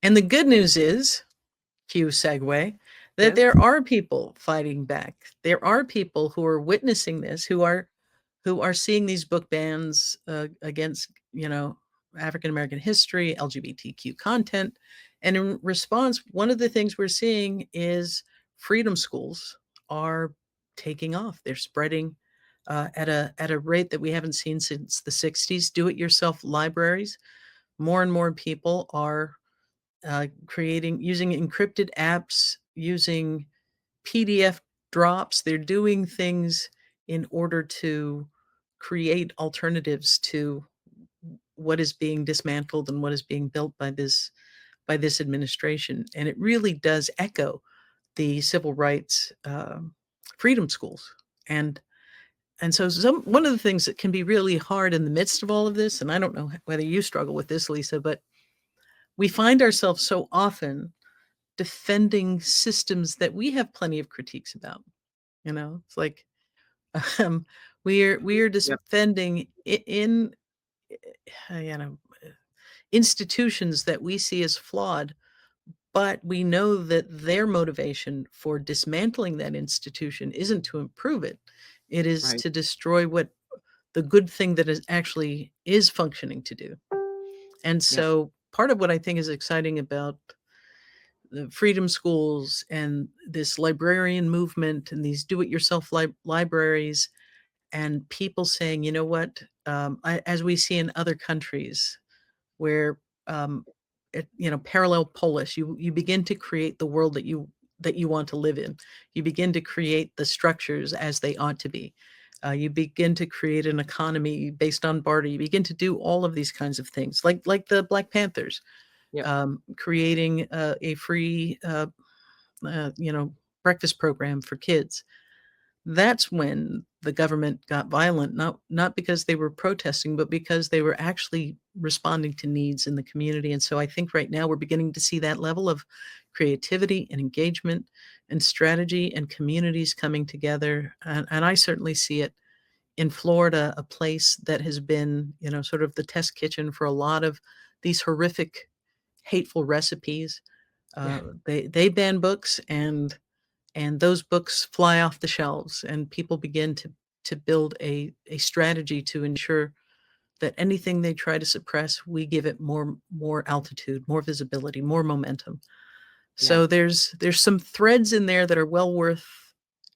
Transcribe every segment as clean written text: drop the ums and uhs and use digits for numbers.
And the good news is, cue segue, that Yes. there are people fighting back. There are people who are witnessing this, who are seeing these book bans against, African American history, LGBTQ content, and in response, one of the things we're seeing is freedom schools are taking off. They're spreading at a rate that we haven't seen since the '60s. Do-it-yourself libraries. More and more people are creating using encrypted apps, using PDF drops. They're doing things in order to create alternatives to what is being dismantled and what is being built by this administration. And it really does echo the civil rights freedom schools. And so one of the things that can be really hard in the midst of all of this, and I don't know whether you struggle with this, Lisa, but we find ourselves so often defending systems that we have plenty of critiques about. It's like um, we are Yep. defending in you know institutions that we see as flawed, but we know that their motivation for dismantling that institution isn't to improve it. It is Right. to destroy what the good thing that is actually is functioning to do. And Yeah. so part of what I think is exciting about the freedom schools and this librarian movement and these do-it-yourself libraries and people saying, you know what, as we see in other countries where parallel polis, you begin to create the world that you want to live in. You begin to create the structures as they ought to be. You begin to create an economy based on barter. You begin to do all of these kinds of things, like the Black Panthers, Yep. creating a free, uh, you know, breakfast program for kids. That's when the government got violent, not because they were protesting, but because they were actually responding to needs in the community. And so I think right now we're beginning to see that level of creativity and engagement and strategy and communities coming together. And I certainly see it in Florida, a place that has been, sort of the test kitchen for a lot of these horrific, hateful recipes. Yeah. They ban books, and those books fly off the shelves, and people begin to build a strategy to ensure that anything they try to suppress, we give it more altitude, more visibility, more momentum. Yeah. So there's some threads in there that are well worth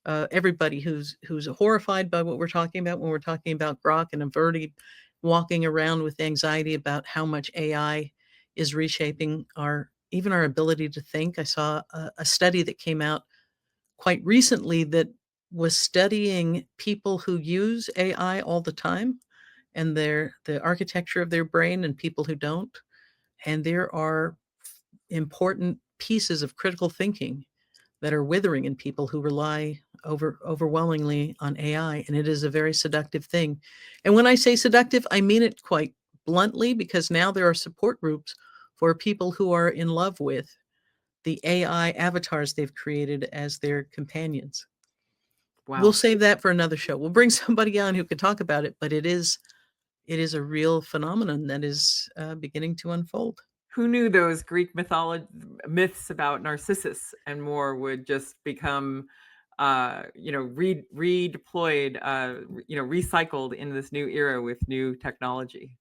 everybody who's horrified by what we're talking about when we're talking about Grok and Averti walking around with anxiety about how much AI is reshaping our ability to think. I saw a study that came out quite recently that was studying people who use AI all the time and the architecture of their brain and people who don't. And there are important pieces of critical thinking that are withering in people who rely overwhelmingly on AI, and it is a very seductive thing. And when I say seductive, I mean it quite bluntly, because now there are support groups for people who are in love with the AI avatars they've created as their companions. We'll Wow. save that for another show. We'll bring somebody on who can talk about it, but it is a real phenomenon that is beginning to unfold. Who knew those Greek mythology myths about Narcissus and more would just become, redeployed, recycled in this new era with new technology?